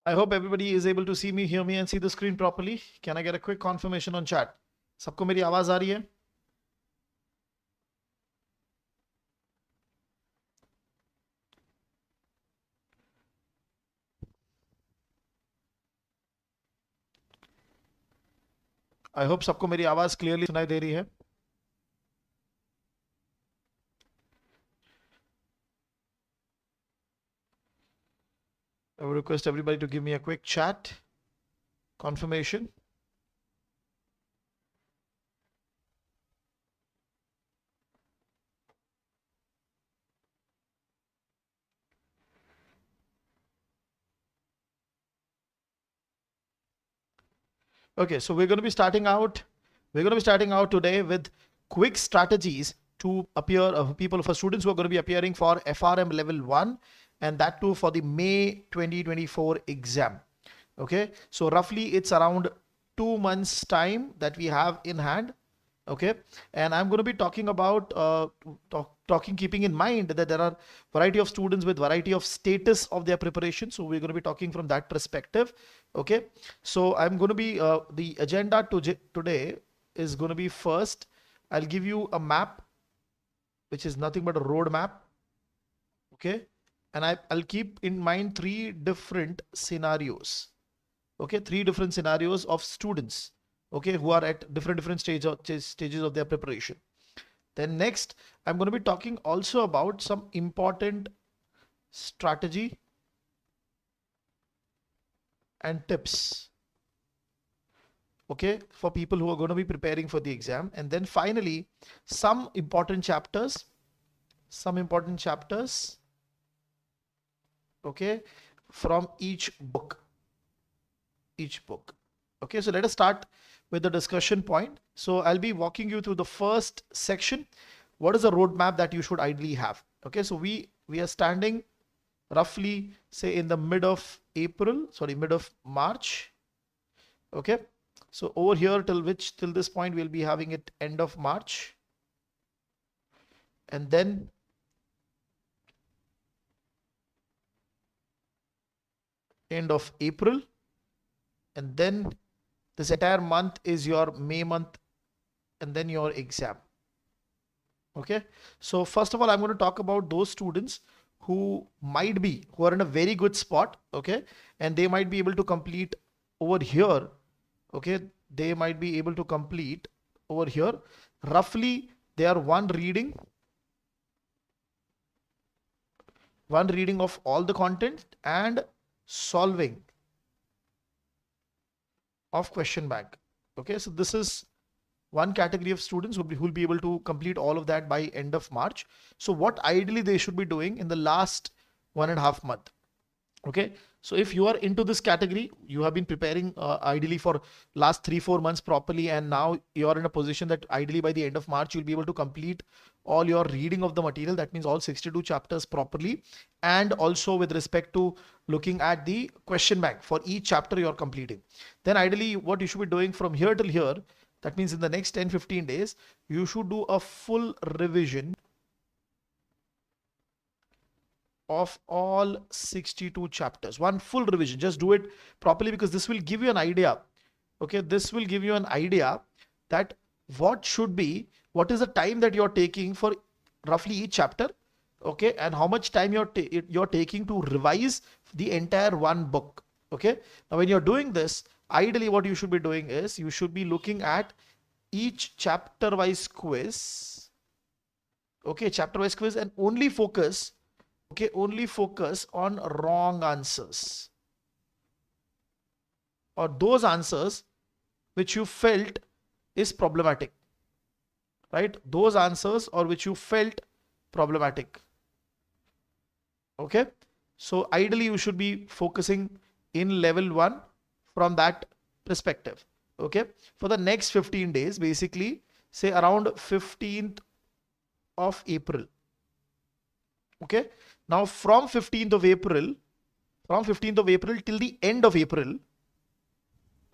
I hope everybody is able to see me, hear me and see the screen properly. Can I get a quick confirmation on chat? सबको मेरी आवाज आ रही है? I hope सबको मेरी आवाज clearly सुनाई दे रही है. I would request everybody to give me a quick chat confirmation. Okay, so we're going to be starting out. We're going to be starting out today with quick strategies to appear for students who are going to be appearing for FRM level 1, and that too for the May 2024 exam. Okay, so roughly it's around 2 months time that we have in hand. Okay, and I'm going to be talking about keeping in mind that there are variety of students with variety of status of their preparation, so we're going to be talking from that perspective. Okay, so I'm going to be the agenda today is going to be, first I'll give you a map which is nothing but a road map. Okay, and I'll keep in mind 3 different scenarios. Okay, 3 different scenarios of students, okay, who are at different stages of their preparation. Then next, I'm going to be talking also about some important strategy and tips, okay, for people who are going to be preparing for the exam. And then finally, some important chapters, okay, from each book. Okay, so let us start with the discussion point. So I'll be walking you through the first section. What is the roadmap that you should ideally have? Okay, so we are standing roughly, say, in the mid of March. Okay, so over here till this point we'll be having it end of March, and then end of April, and then this entire month is your May month, and then your exam. Okay, so first of all, I'm going to talk about those students who are in a very good spot. Okay, and they might be able to complete over here. Okay, they might be able to complete over here. Roughly, they are one reading of all the content and solving of question bank. Okay, so this is one category of students who will be able to complete all of that by end of March. So what ideally they should be doing in the last 1.5 month. Okay, so if you are into this category, you have been preparing ideally for last 3-4 months properly, and now you are in a position that ideally by the end of March you'll be able to complete all your reading of the material. That means all 62 chapters properly, and also with respect to looking at the question bank for each chapter you're completing. Then ideally what you should be doing from here till here, that means in the next 10-15 days, you should do a full revision of all 62 chapters. One full revision. Just do it properly, because this will give you an idea. Okay, this will give you an idea that what is the time that you're taking for roughly each chapter. Okay, and how much time you're taking to revise the entire one book. Okay, now when you're doing this, ideally what you should be doing is you should be looking at each chapter wise quiz. Okay, chapter wise quiz, and only focus on wrong answers, or those answers which you felt is problematic, right? Those answers or which you felt problematic. Okay, so ideally you should be focusing in level 1 from that perspective. Okay, for the next 15 days, basically say around 15th of April. Okay, now from 15th of April till the end of April,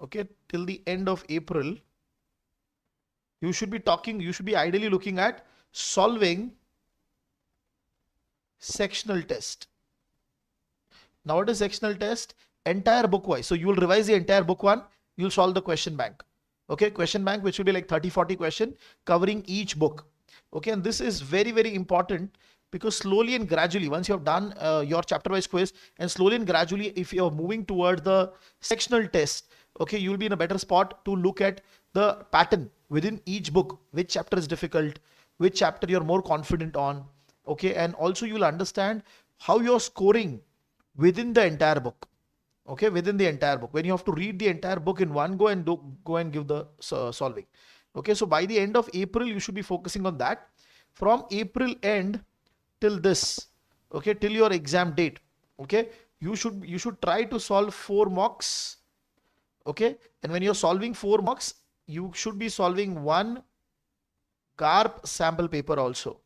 okay, till the end of April, you should be ideally looking at solving sectional test. Now what is sectional test? entire book wise. So you will revise the entire book one, you'll solve the question bank. Okay, question bank, which will be like 30-40 question covering each book. Okay, and this is very, very important, because slowly and gradually, once you have done your chapter wise quiz, and slowly and gradually, if you're moving towards the sectional test, okay, you'll be in a better spot to look at the pattern within each book, which chapter is difficult, which chapter you're more confident on. Okay, and also you'll understand how you're scoring within the entire book. Okay, within the entire book, when you have to read the entire book in one go and go and give the solving. Okay, so by the end of April, you should be focusing on that. From April end till this, okay, till your exam date, okay, you should try to solve 4 mocks. Okay, and when you're solving 4 mocks, you should be solving 1 GARP sample paper also.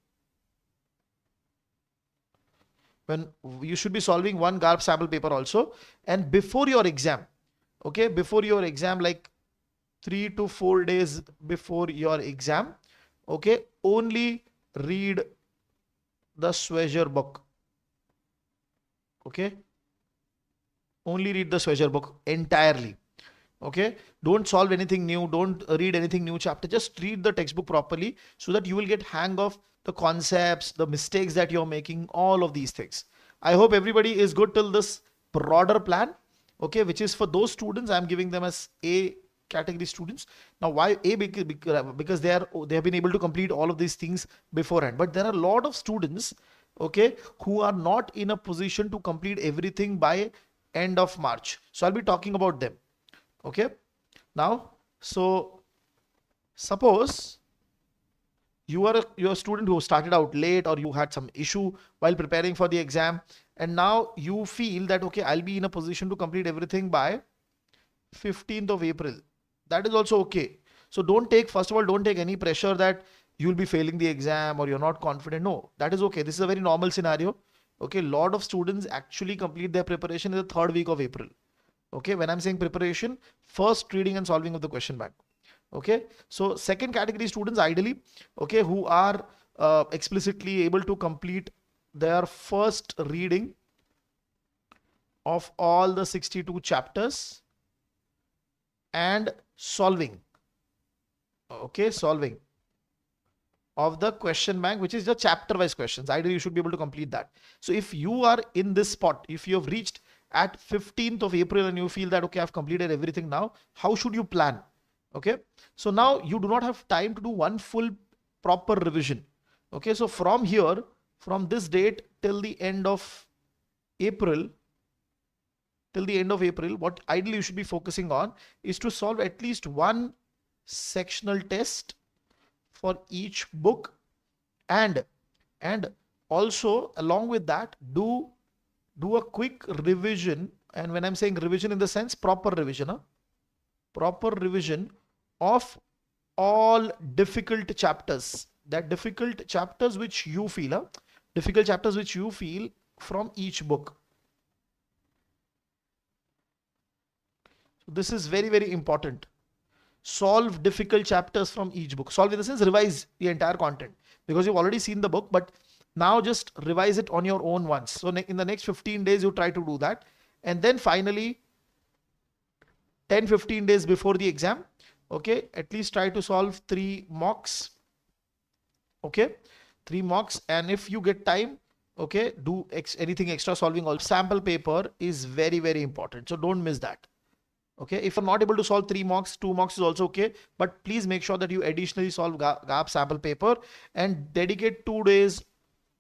When you should be solving 1 GARP sample paper also. And before your exam, okay, before your exam, like 3 to 4 days before your exam, okay, only read the Schwezer book. Okay, only read the Schwezer book entirely. Okay, don't solve anything new, don't read anything new chapter, just read the textbook properly, so that you will get hang of the concepts, the mistakes that you're making, all of these things. I hope everybody is good till this broader plan, okay, which is for those students. I'm giving them as A category students. Now, why A? Because they have been able to complete all of these things beforehand. But there are a lot of students, okay, who are not in a position to complete everything by end of March. So I'll be talking about them. Okay, now, so suppose you're a student who started out late, or you had some issue while preparing for the exam, and now you feel that, okay, I'll be in a position to complete everything by 15th of April. That is also okay. So first of all, don't take any pressure that you'll be failing the exam or you're not confident. No, that is okay. This is a very normal scenario. Okay, lot of students actually complete their preparation in the 3rd week of April. Okay, when I'm saying preparation, first reading and solving of the question bank. Okay, so second category students, ideally, okay, who are explicitly able to complete their first reading of all the 62 chapters and solving, okay, solving of the question bank, which is the chapter wise questions. Ideally, you should be able to complete that. So if you are in this spot, if you have reached at 15th of April and you feel that, okay, I've completed everything now, how should you plan? Okay, so now you do not have time to do one full proper revision. Okay, so from here, from this date till the end of April, what ideally you should be focusing on is to solve at least 1 sectional test for each book, and also along with that, do a quick revision. And when I'm saying revision, in the sense proper revision, proper revision of all difficult chapters, difficult chapters which you feel from each book. So this is very, very important. Solve difficult chapters from each book. Solve in the sense revise the entire content, because you've already seen the book, but now just revise it on your own once. So in the next 15 days, you try to do that. And then finally, 10-15 days before the exam, okay, at least try to solve 3 mocks. Okay, 3 mocks. And if you get time, okay, do anything extra solving. Also, sample paper is very, very important. So don't miss that. Okay, if you're not able to solve 3 mocks, 2 mocks is also okay. But please make sure that you additionally solve GAP sample paper and dedicate 2 days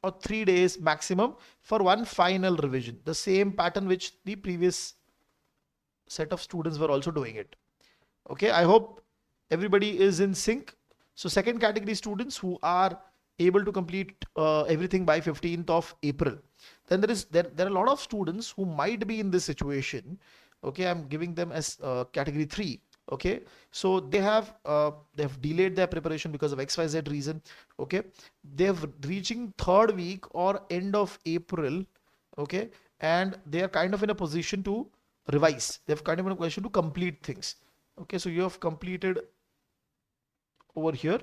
or 3 days maximum for one final revision. The same pattern which the previous set of students were also doing it. Okay, I hope everybody is in sync. So second category students who are able to complete everything by 15th of April. Then there are a lot of students who might be in this situation. Okay, I'm giving them as category 3. Okay, so they have delayed their preparation because of XYZ reason. Okay, they're reaching 3rd week or end of April. Okay, and they are kind of in a position to revise. They've kind of in a position to complete things. Okay, so you have completed over here.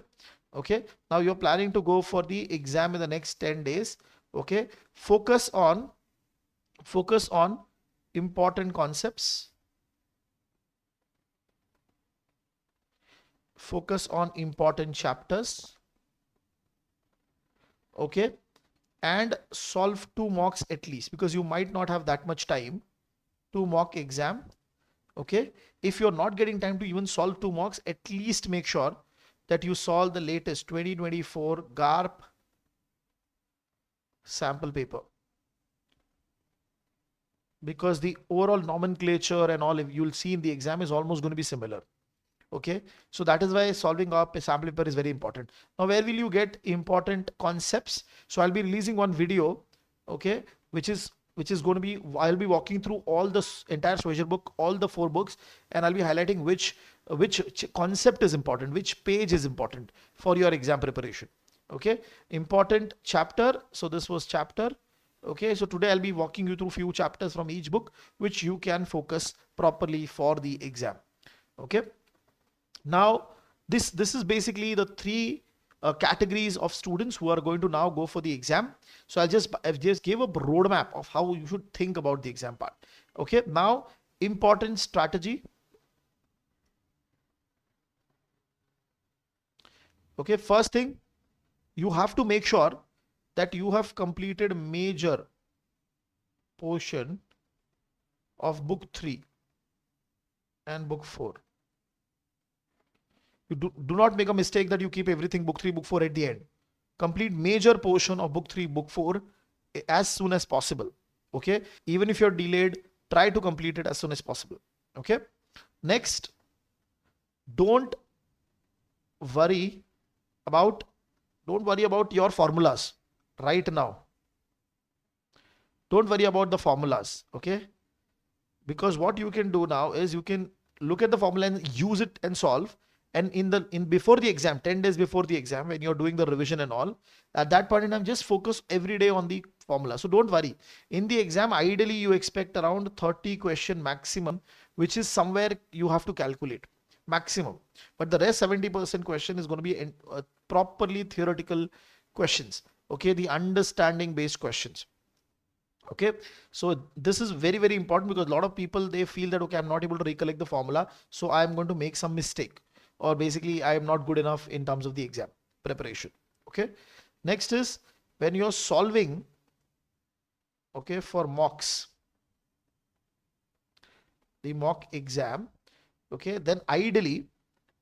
Okay, now you're planning to go for the exam in the next 10 days. Okay, focus on important concepts, focus on important chapters, okay, and solve 2 mocks at least, because you might not have that much time. 2 mock exam, okay. If you're not getting time to even solve 2 mocks, at least make sure that you solve the latest 2024 GARP sample paper, because the overall nomenclature and all you'll see in the exam is almost going to be similar. Okay, so that is why solving up a sample paper is very important. Now, where will you get important concepts? So I'll be releasing one video, okay, which is going to be, I'll be walking through all the entire Treasure book, all the 4 books, and I'll be highlighting which concept is important, which page is important for your exam preparation. Okay, important chapter. So this was chapter. Okay, so today I'll be walking you through few chapters from each book, which you can focus properly for the exam. Okay. Now, this is basically the 3 categories of students who are going to now go for the exam. So I've just gave a roadmap of how you should think about the exam part. Okay. Now, important strategy. Okay. First thing, you have to make sure that you have completed major portion of book 3 and book 4. You do not make a mistake that you keep everything book 3, book 4 at the end. Complete major portion of book 3, book 4 as soon as possible. Okay. Even if you're delayed, try to complete it as soon as possible. Okay. Next, don't worry about your formulas right now. Don't worry about the formulas. Okay. Because what you can do now is you can look at the formula and use it and solve. And before the exam, 10 days before the exam, when you're doing the revision and all, at that point in time, just focus every day on the formula. So don't worry. In the exam, ideally you expect around 30 question maximum, which is somewhere you have to calculate maximum. But the rest 70% question is going to be properly theoretical questions. Okay, the understanding based questions. Okay, so this is very, very important, because a lot of people, they feel that, okay, I'm not able to recollect the formula, so I'm going to make some mistake, or basically I am not good enough in terms of the exam preparation. Okay, next is when you're solving, okay, for mocks, the mock exam, okay, then ideally,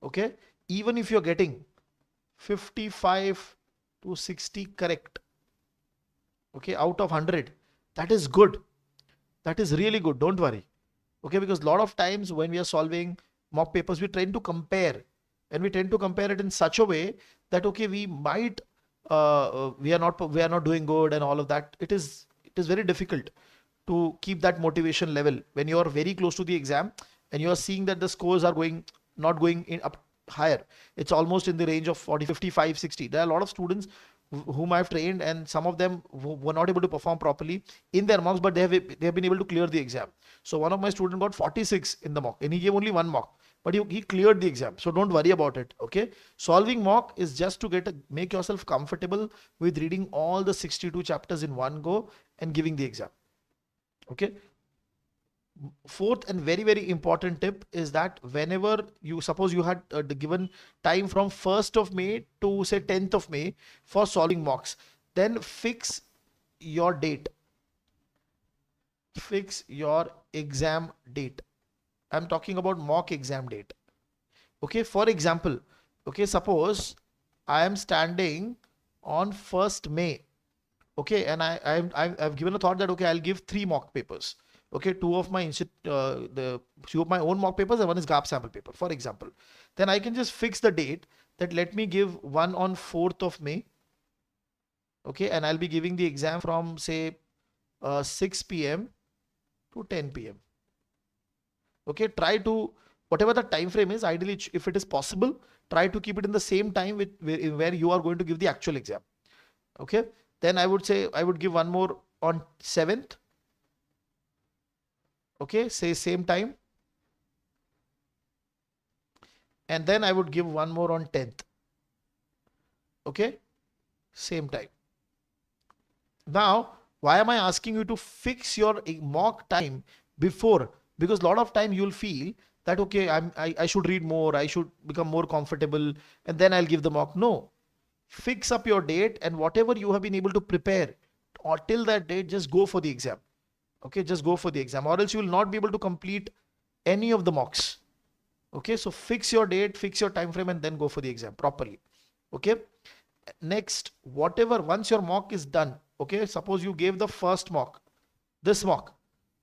okay, even if you're getting 55 to 60 correct, okay, out of 100, that is good. That is really good. Don't worry. Okay, because a lot of times when we are solving mock papers, we tend to compare, and we tend to compare it in such a way that, okay, we might we are not doing good and all of that. It is very difficult to keep that motivation level when you are very close to the exam and you are seeing that the scores are not going in up higher. It's almost in the range of 40, 55, 60. There are a lot of students whom I've trained, and some of them were not able to perform properly in their mocks, but they have been able to clear the exam. So one of my students got 46 in the mock, and he gave only 1 mock, but he cleared the exam. So don't worry about it. Okay, solving mock is just to make yourself comfortable with reading all the 62 chapters in one go and giving the exam. Okay. Fourth and very, very important tip is that whenever you suppose you had given time from 1st of May to say 10th of May for solving mocks, then fix your date. Fix your exam date. I'm talking about mock exam date. Okay, for example, okay, suppose I am standing on 1st May. Okay, and I've given a thought that, okay, I'll give 3 mock papers. Okay, 2 of my own mock papers and 1 is GARP sample paper, for example. Then I can just fix the date that let me give 1 on 4th of May. Okay, and I'll be giving the exam from say 6 p.m. to 10 p.m. Okay, try to, whatever the time frame is, ideally, if it is possible, try to keep it in the same time where you are going to give the actual exam. Okay, then I would say I would give 1 more on 7th. Okay, say same time. And then I would give 1 more on 10th. Okay, same time. Now, why am I asking you to fix your mock time? before, because a lot of time you'll feel that, okay, I should read more, I should become more comfortable, and then I'll give the mock. No, fix up your date, and whatever you have been able to prepare or till that date, just go for the exam. Okay, just go for the exam, or else you will not be able to complete any of the mocks. Okay, so fix your date, fix your time frame, and then go for the exam properly. Okay, next, whatever, once your mock is done, okay, suppose you gave the first mock, this mock,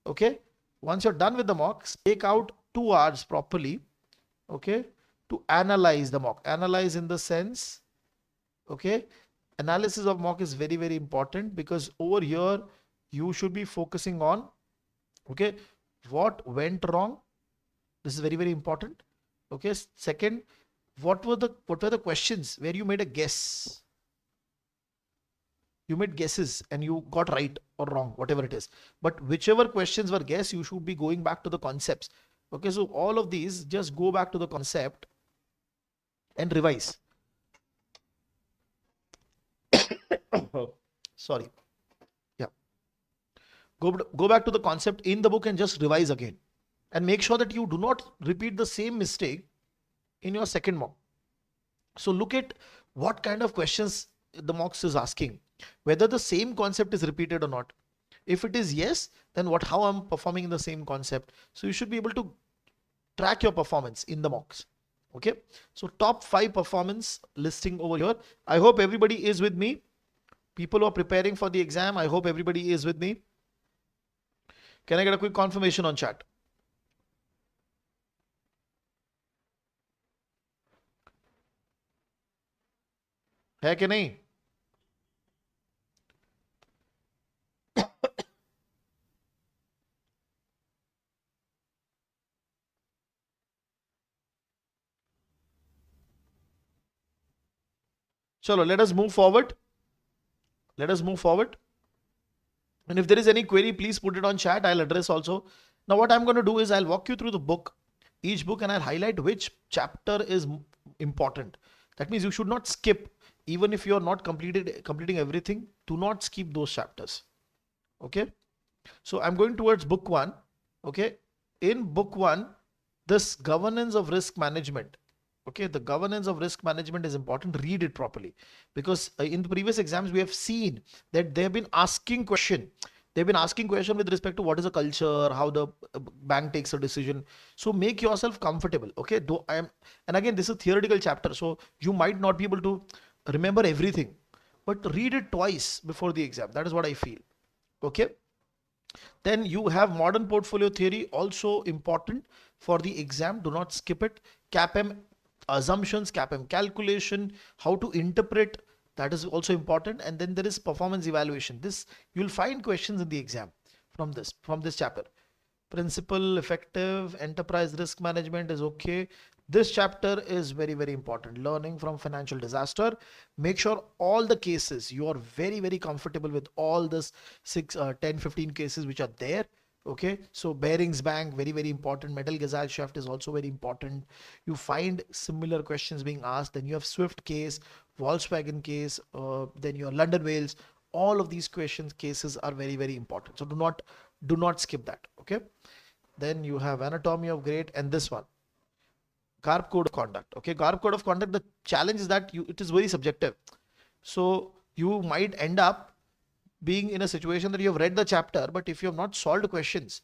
okay, once you're done with the mocks, take out 2 hours properly, okay, to analyze the mock. Analyze in the sense, okay, analysis of mock is very, very important, because over here you should be focusing on, okay, what went wrong. This is very, very important. Okay, second, what were the questions where you made a guess, you made guesses and you got right or wrong, whatever it is, but whichever questions were guess, you should be going back to the concepts. Okay, so all of these, just go back to the concept and revise. Sorry. Yeah, go back to the concept in the book and just revise again, and make sure that you do not repeat the same mistake in your second mock. So look at what kind of questions the mocks is asking, whether the same concept is repeated or not. If it is yes, then how I'm performing in the same concept. So you should be able to track your performance in the mocks. Okay, so top 5 performance listing over here. I hope everybody is with me. People who are preparing for the exam, I hope everybody is with me. Can I get a quick confirmation on chat? है कि नहीं? Chalo, let us move forward. Let us move forward. And if there is any query, please put it on chat. I'll address also. Now what I'm going to do is I'll walk you through the book, each book, and I'll highlight which chapter is important. That means you should not skip, even if you're not completing everything, do not skip those chapters. Okay. So I'm going towards book 1. Okay. In book 1, this governance of risk management. Okay, the governance of risk management is important. Read it properly, because in the previous exams we have seen that they have been asking question. They've been asking question with respect to what is a culture, how the bank takes a decision. So make yourself comfortable. Okay, and again, this is theoretical chapter, so you might not be able to remember everything, but read it twice before the exam. That is what I feel. Okay. Then you have modern portfolio theory, also important for the exam. Do not skip it. CAPM assumptions, CAPM calculation, how to interpret, that is also important. And then there is performance evaluation. This you'll find questions in the exam from this chapter. Principal, effective, enterprise risk management is okay. This chapter is very, very important. Learning from financial disaster. Make sure all the cases, you are very, very comfortable with all this 10, 15 cases which are there. Okay, so Bearings Bank, very, very important. Metal Gesellschaft is also very important. You find similar questions being asked. Then you have Swift case, Volkswagen case, then your London Wales. All of these cases are very, very important. So do not skip that. Okay. Then you have anatomy of great, and this one, GARP code of conduct. Okay, GARP code of conduct. The challenge is that it is very subjective. So you might end up being in a situation that you have read the chapter, but if you have not solved questions,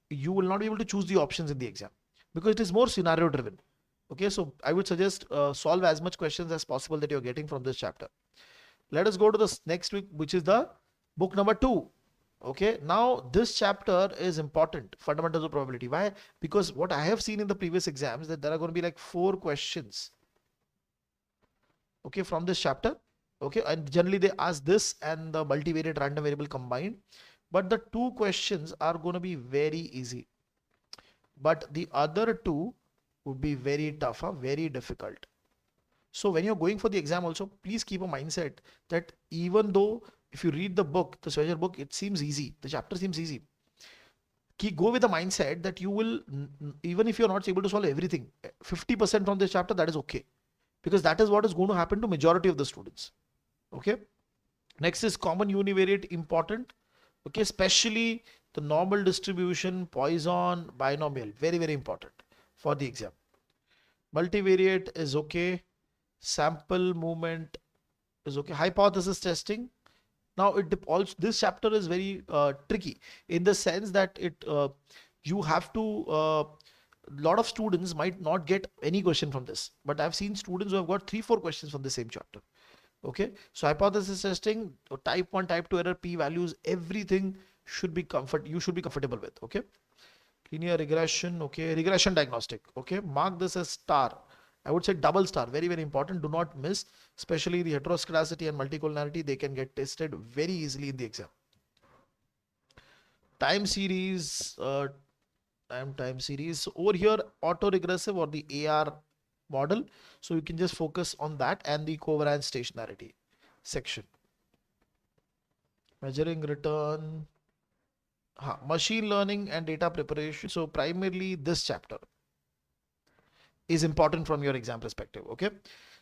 you will not be able to choose the options in the exam, because it is more scenario driven. Okay, so I would suggest solve as much questions as possible that you're getting from this chapter. Let us go to the next week, which is the book number 2. Okay, now this chapter is important, fundamentals of probability. Why? Because what I have seen in the previous exams, that there are going to be like 4 questions, okay, from this chapter. Okay, and generally they ask this and the multivariate random variable combined, but the 2 questions are going to be very easy, but the other 2 would be very tough, very difficult. So when you're going for the exam also, please keep a mindset that even though if you read the book, the special book, it seems easy, the chapter seems easy, go with the mindset that you will, even if you're not able to solve everything, 50% from this chapter, that is okay, because that is what is going to happen to majority of the students. Okay. Next is common univariate, important. Okay, especially the normal distribution, Poisson, binomial, very, very important for the exam. Multivariate is okay. Sample movement is okay. Hypothesis testing. Now also this chapter is very tricky in the sense that you have to lot of students might not get any question from this, but I've seen students who have got 3-4 questions from the same chapter. Okay, so hypothesis testing, type 1, type 2 error, p values, everything should be you should be comfortable with. Okay, linear regression. Okay, regression diagnostic. Okay, mark this as star. I would say double star, very, very important. Do not miss, especially the heteroscedasticity and multicollinearity. They can get tested very easily in the exam. Time series, time series. So over here, autoregressive or the AR model. So you can just focus on that and the covariance stationarity section. Measuring return, machine learning and data preparation. So primarily this chapter is important from your exam perspective. Okay,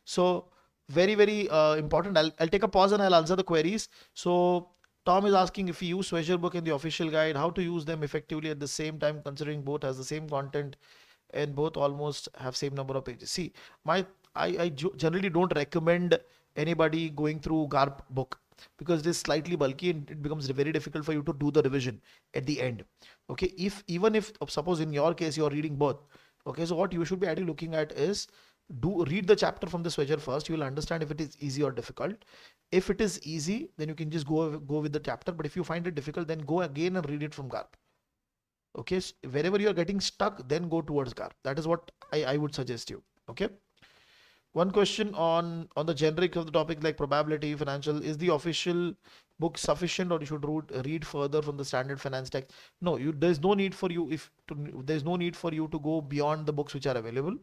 so very, very important. I'll take a pause and I'll answer the queries. So Tom is asking, if you use Treasure Book in the official guide, how to use them effectively at the same time, considering both has the same content and both almost have same number of pages. See, I generally don't recommend anybody going through GARP book because it is slightly bulky and it becomes very difficult for you to do the revision at the end. Okay, even if suppose in your case you're reading both. Okay, so what you should be actually looking at is read the chapter from the Swedger first. You will understand if it is easy or difficult. If it is easy, then you can just go with the chapter. But if you find it difficult, then go again and read it from GARP. Okay, so wherever you are getting stuck, then go towards GARP. That is what I would suggest you. Okay. One question on the generic of the topic like probability, financial, is the official book sufficient or you should read further from the standard finance text? No, there's no need for you there's no need for you to go beyond the books which are available.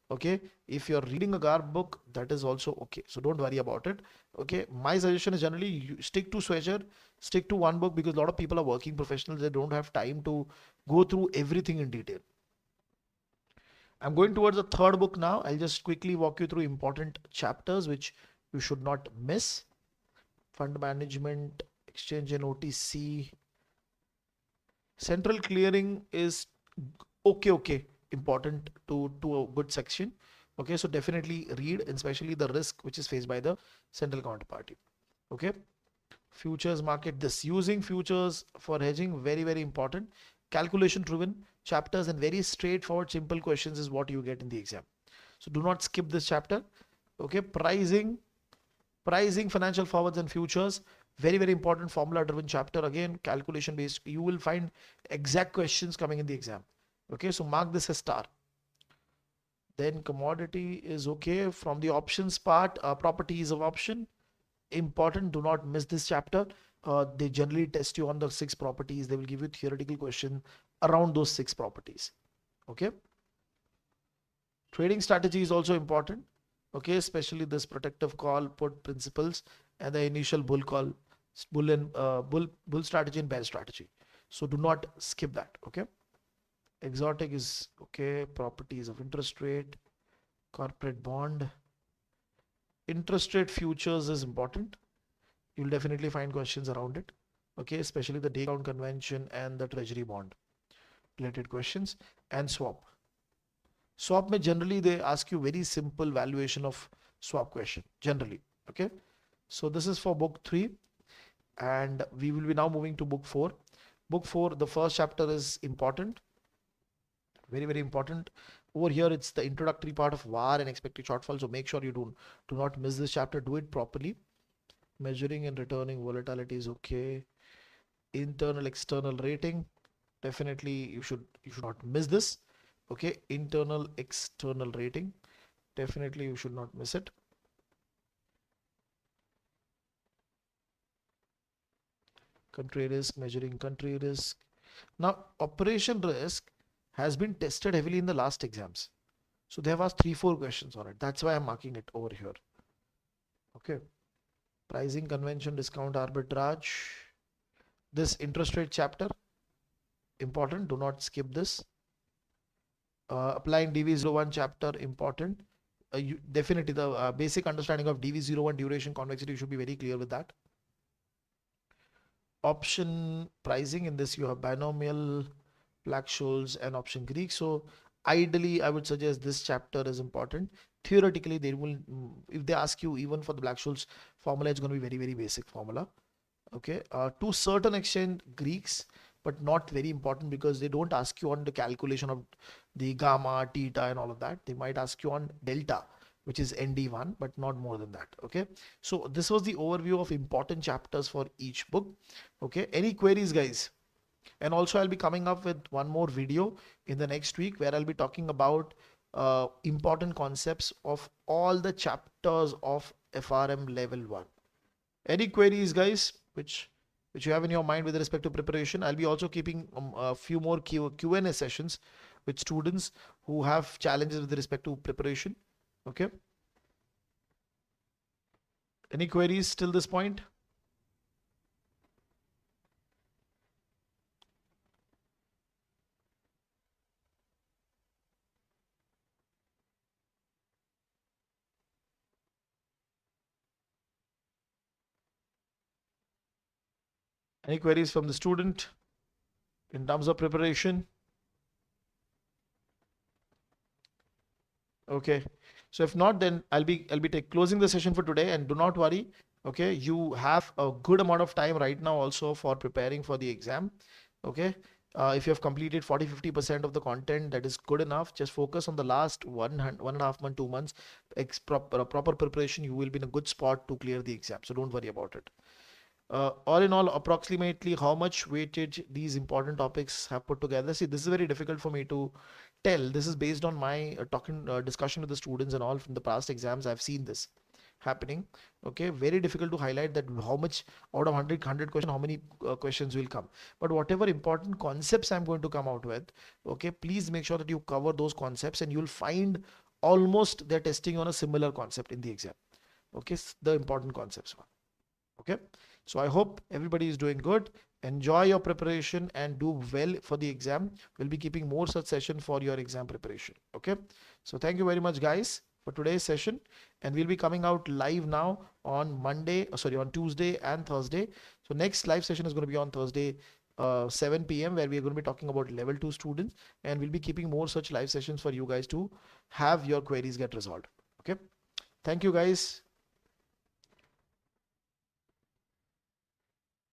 Okay, if you're reading a GARP book, that is also okay. So don't worry about it. Okay, my suggestion is generally you stick to Swedger, stick to one book because a lot of people are working professionals. They don't have time to go through everything in detail. I'm going towards the third book now. I'll just quickly walk you through important chapters which you should not miss. Fund management, exchange and OTC. Central clearing is okay, important to a good section. Okay, so definitely read, especially the risk which is faced by the central counterparty. Okay, futures market, this using futures for hedging, very, very important. Calculation driven chapters and very straightforward simple questions is what you get in the exam. So do not skip this chapter. Okay, pricing, financial forwards and futures, very, very important formula driven chapter. Again, calculation based. You will find exact questions coming in the exam. Okay, so mark this as star. Then commodity is okay. From the options part, properties of option, important. Do not miss this chapter. They generally test you on the 6 properties. They will give you theoretical question around those 6 properties. Okay. Trading strategy is also important. Okay, especially this protective call, put principles, and the initial bull call, bull strategy and bear strategy. So do not skip that. Okay. Exotic is okay. Properties of interest rate, corporate bond. Interest rate futures is important. You'll definitely find questions around it. Okay, especially the day count convention and the treasury bond related questions. And swap. Swap may generally they ask you very simple valuation of swap question generally. Okay, so this is for book 3 and we will be now moving to book 4. Book 4, the first chapter is important, very, very important. Over here it's the introductory part of VAR and expected shortfall, so make sure you do not miss this chapter. Do it properly. Measuring and returning volatility is okay. Internal external rating, definitely you should not miss this. Okay, internal external rating, definitely you should not miss it. Country risk, measuring country risk. Now operation risk has been tested heavily in the last exams, so they have asked 3-4 questions on it. That's why I'm marking it over here. Okay, pricing convention, discount arbitrage, this interest rate chapter, important. Do not skip this. Applying DV01 chapter, important. Definitely the basic understanding of DV01 duration convexity, you should be very clear with that. option pricing. In this you have binomial, Black-Scholes and option Greek. So ideally I would suggest this chapter is important. Theoretically they will, if they ask you even for the Black-Scholes formula, it's going to be very, very basic formula. Okay, to certain extent Greeks, but not very important because they don't ask you on the calculation of the gamma, theta and all of that. They might ask you on delta, which is ND1, but not more than that. Okay, so this was the overview of important chapters for each book. Okay, any queries guys? And also I'll be coming up with one more video in the next week where I'll be talking about important concepts of all the chapters of FRM level 1. Any queries guys which you have in your mind with respect to preparation? I'll be also keeping a few more Q&A sessions with students who have challenges with respect to preparation. Okay, any queries till this point? Any queries from the student in terms of preparation? Okay, so if not, then I'll be closing the session for today, and do not worry. Okay, you have a good amount of time right now also for preparing for the exam. Okay, if you have completed 40-50% of the content, that is good enough. Just focus on the last 1.5 month, 2 months proper preparation. You will be in a good spot to clear the exam, so don't worry about it. All in all, approximately how much weightage these important topics have put together? See, this is very difficult for me to tell. This is based on my discussion with the students and all from the past exams. I've seen this happening. Okay, very difficult to highlight that how much out of 100 questions, how many questions will come. But whatever important concepts I'm going to come out with, okay, please make sure that you cover those concepts, and you'll find almost they're testing on a similar concept in the exam. Okay, the important concepts one. Okay, so I hope everybody is doing good. Enjoy your preparation and do well for the exam. We'll be keeping more such session for your exam preparation. Okay, so thank you very much guys for today's session, and we'll be coming out live now on on Tuesday and Thursday. So next live session is going to be on Thursday 7 p.m. where we are going to be talking about level 2 students, and we'll be keeping more such live sessions for you guys to have your queries get resolved. Okay, thank you guys.